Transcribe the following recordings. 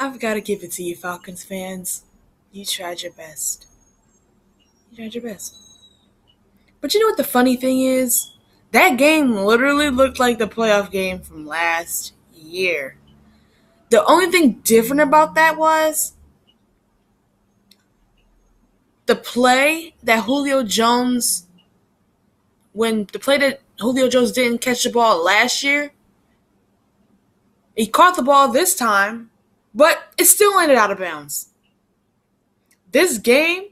I've got to give it to you, Falcons fans. You tried your best. You tried your best. But you know what the funny thing is? That game literally looked like the playoff game from last year. The only thing different about that was the play that Julio Jones didn't catch the ball last year. He caught the ball this time, but it still landed out of bounds. This game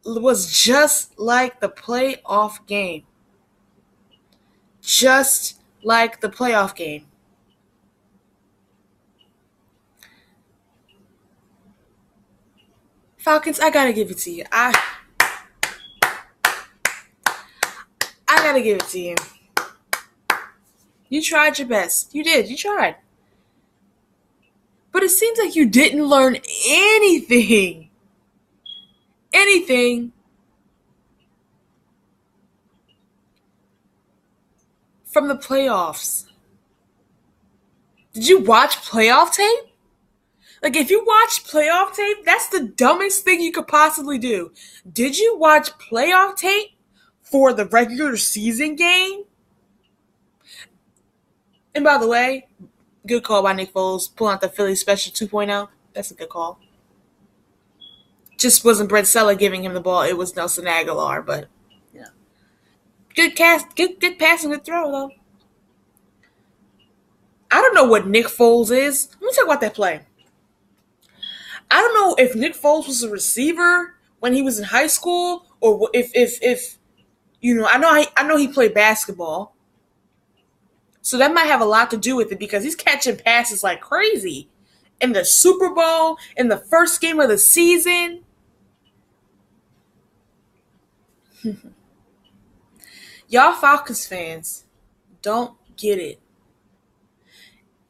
was just like the playoff game. Just like the playoff game. Falcons, I gotta give it to you. I gotta give it to you. You tried your best. You did. You tried. But it seems like you didn't learn anything. Anything from the playoffs. Did you watch playoff tape? Like, if you watch playoff tape, that's the dumbest thing you could possibly do. Did you watch playoff tape for the regular season game? And by the way, good call by Nick Foles, pulling out the Philly Special 2.0. That's a good call. Just wasn't Brett Sella giving him the ball. It was Nelson Aguilar, but, yeah. Good passing, good throw, though. I don't know what Nick Foles is. Let me talk about that play. I don't know if Nick Foles was a receiver when he was in high school, or if you know. I know he played basketball, so that might have a lot to do with it because he's catching passes like crazy in the Super Bowl, in the first game of the season. Y'all Falcons fans don't get it.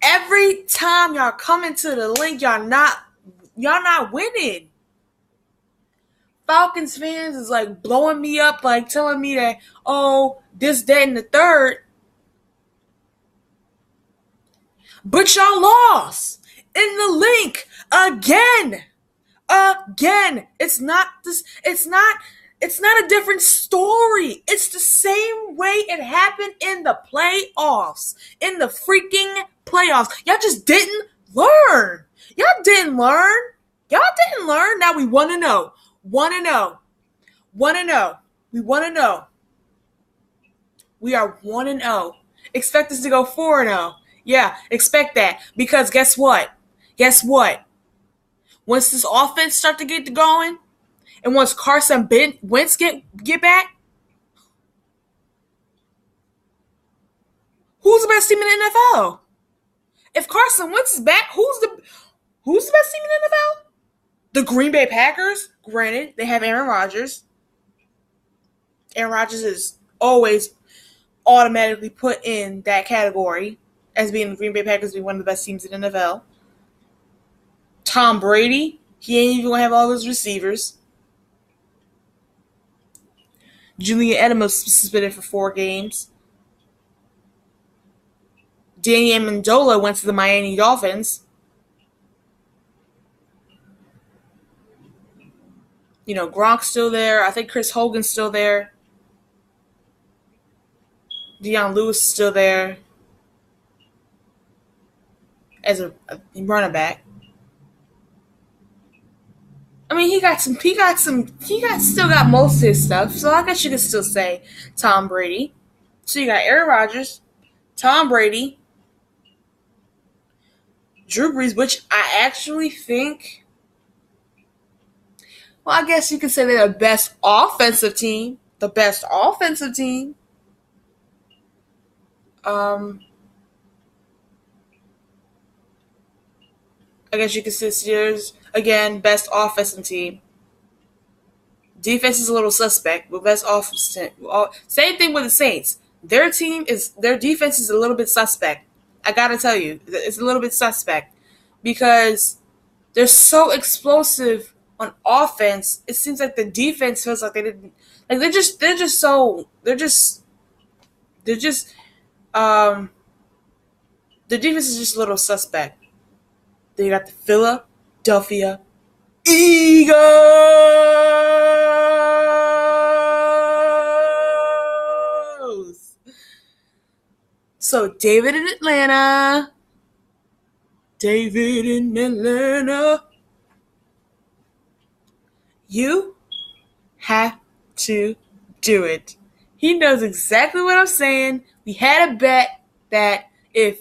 Every time y'all come into the link, y'all not winning. Falcons fans is like blowing me up, like telling me that, oh, this, that, and the third. But y'all lost in the link again. It's not a different story. It's the same way it happened in the playoffs. In the freaking playoffs. Y'all just didn't learn. Y'all didn't learn. Now we want to know. We want to know. We are 1-0. Expect us to go 4-0. Yeah, expect that. Because guess what? Once this offense start to get going, and once Carson Wentz get back, who's the best team in the NFL? If Carson Wentz is back, who's the best team in the NFL? The Green Bay Packers. Granted, they have Aaron Rodgers. Aaron Rodgers is always automatically put in that category as being the Green Bay Packers being one of the best teams in the NFL. Tom Brady, he ain't even going to have all those receivers. Julian Edelman suspended for 4 games. Danny Amendola went to the Miami Dolphins. You know, Gronk's still there. I think Chris Hogan's still there. Deion Lewis is still there as a running back. I mean, he still got most of his stuff. So I guess you could still say Tom Brady. So you got Aaron Rodgers, Tom Brady, Drew Brees, which I actually think, well, I guess you could say they're the best offensive team. I guess you could say Steelers, again, best offensive team. Defense is a little suspect, but best offense team. Same thing with the Saints. Their defense is a little bit suspect. I gotta tell you, it's a little bit suspect because they're so explosive on offense. It seems like the defense feels like they didn't. Like the defense is just a little suspect. Then you got the Philadelphia Eagles. So David in Atlanta. David in Atlanta. You have to do it. He knows exactly what I'm saying. We had a bet that if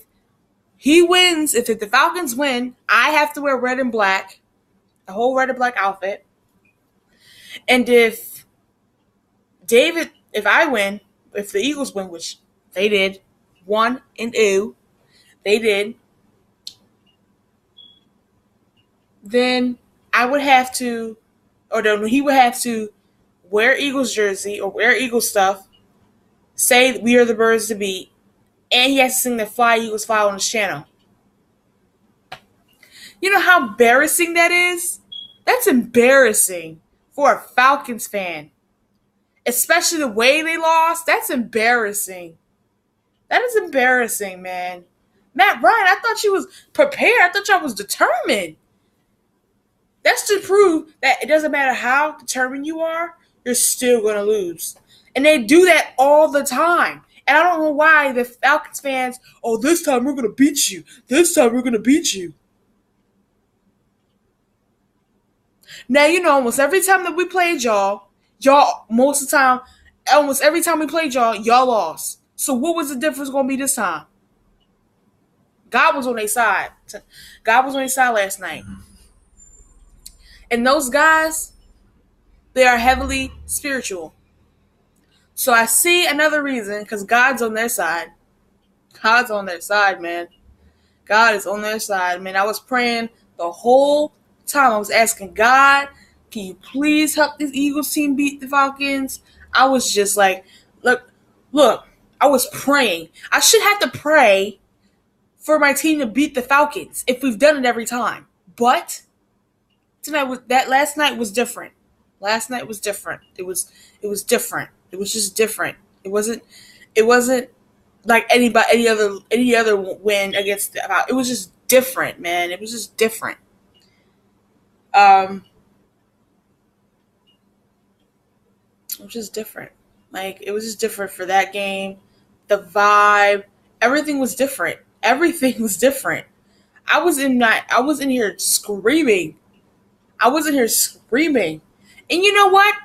he wins, if the Falcons win, I have to wear red and black, a whole red and black outfit. And if I win, if the Eagles win, which they did, 1-0, they did, then I would have to, or then he would have to wear Eagles jersey or wear Eagles stuff, say we are the birds to beat, and he has to sing the Fly Eagles Fly on his channel. You know how embarrassing that is? That's embarrassing for a Falcons fan. Especially the way they lost. That's embarrassing. That is embarrassing, man. Matt Ryan, I thought you was prepared. I thought y'all was determined. That's to prove that it doesn't matter how determined you are, you're still going to lose. And they do that all the time. And I don't know why the Falcons fans, oh, this time we're going to beat you. This time we're going to beat you. Now, you know, almost every time that we played y'all, most of the time, almost every time we played y'all lost. So what was the difference going to be this time? God was on their side. God was on their side last night. And those guys, they are heavily spiritual. So I see another reason, because God's on their side. God's on their side, man. God is on their side, man. I was praying the whole time. I was asking God, can you please help this Eagles team beat the Falcons? I was just like, look, I was praying. I should have to pray for my team to beat the Falcons if we've done it every time. But last night was different. Last night was different. It was different. It was just different. It wasn't like any other win against the, it was just different, man. It was just different. It was just different. Like, it was just different for that game. The vibe, everything was different. Everything was different. I was in here screaming. And you know what?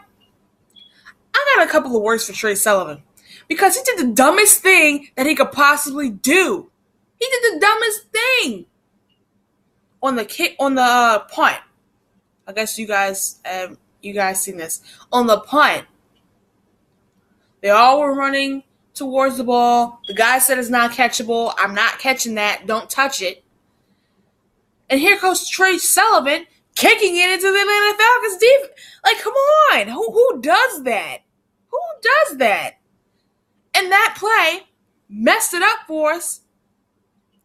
I got a couple of words for Trey Sullivan. Because he did the dumbest thing that he could possibly do. He did the dumbest thing. On the punt. I guess you guys seen this. On the punt. They all were running towards the ball. The guy said it's not catchable. I'm not catching that. Don't touch it. And here goes Trey Sullivan kicking it into the Atlanta Falcons defense. Like, come on. Who does that? Who does that? And that play messed it up for us.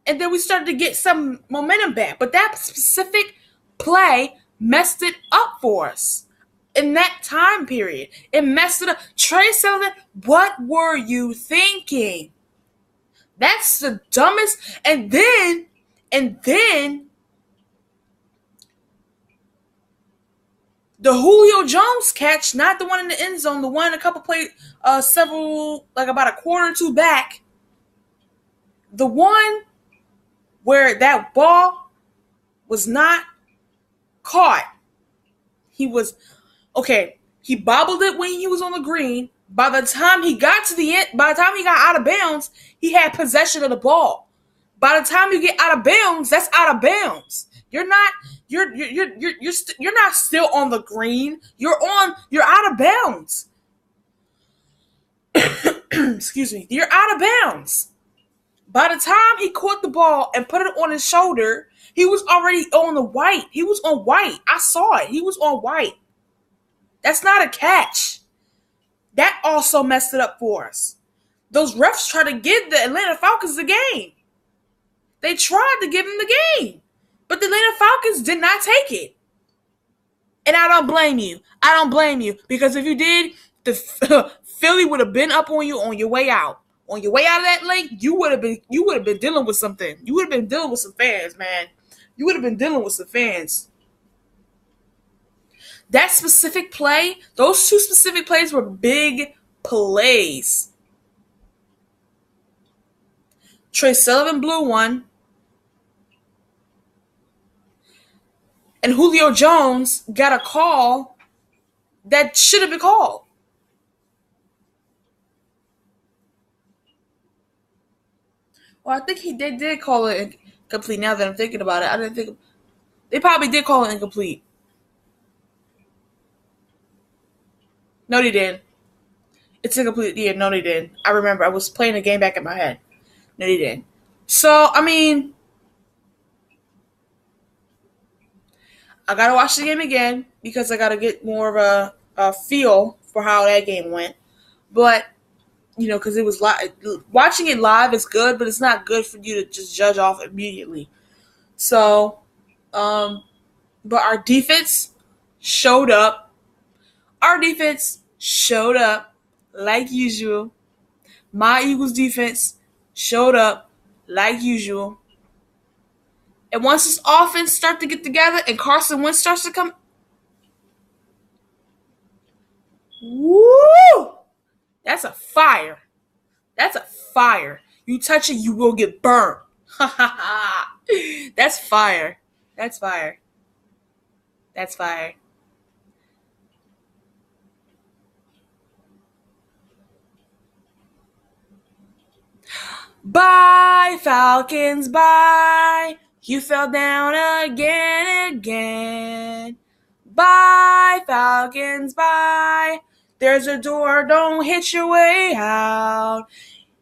And then we started to get some momentum back. But that specific play messed it up for us. In that time period, it messed it up. Trey Sullivan, what were you thinking? That's the dumbest. And then the Julio Jones catch, not the one in the end zone, the one a couple plays, about a quarter or two back. The one where that ball was not caught. He bobbled it when he was on the green. By the time he got to the end, by the time he got out of bounds, he had possession of the ball. By the time you get out of bounds, that's out of bounds. You're not still on the green. You're out of bounds. Excuse me. You're out of bounds. By the time he caught the ball and put it on his shoulder, he was already on the white. He was on white. I saw it. He was on white. That's not a catch. That also messed it up for us. Those refs tried to give the Atlanta Falcons the game. They tried to give them the game. But the Atlanta Falcons did not take it. And I don't blame you. Because if you did, the Philly would have been up on you on your way out. On your way out of that lake, you would have been dealing with something. You would have been dealing with some fans, man. You would have been dealing with some fans. That specific play, those two specific plays were big plays. Trey Sullivan blew one, and Julio Jones got a call that should have been called. Well, I think they did call it incomplete. Now that I'm thinking about it, I didn't think they probably did call it incomplete. No, they didn't. It's incomplete. Yeah, no, they didn't. I remember. I was playing the game back in my head. No, they didn't. So, I mean, I gotta watch the game again because I gotta get more of a feel for how that game went. But because it was live, watching it live is good, but it's not good for you to just judge off immediately. So, but our defense showed up. Our defense showed up like usual. My Eagles defense showed up like usual. And once this offense starts to get together and Carson Wentz starts to come, woo! That's a fire. That's a fire. You touch it, you will get burned. That's fire. That's fire. That's fire. Bye, Falcons, bye. You fell down again. Bye, Falcons, bye. There's a door, don't hit your way out.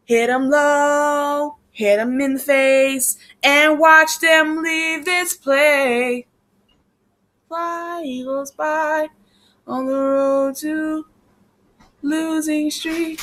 Hit 'em low, hit 'em in the face, and watch them leave this place. Fly, Eagles, bye, on the road to losing streak.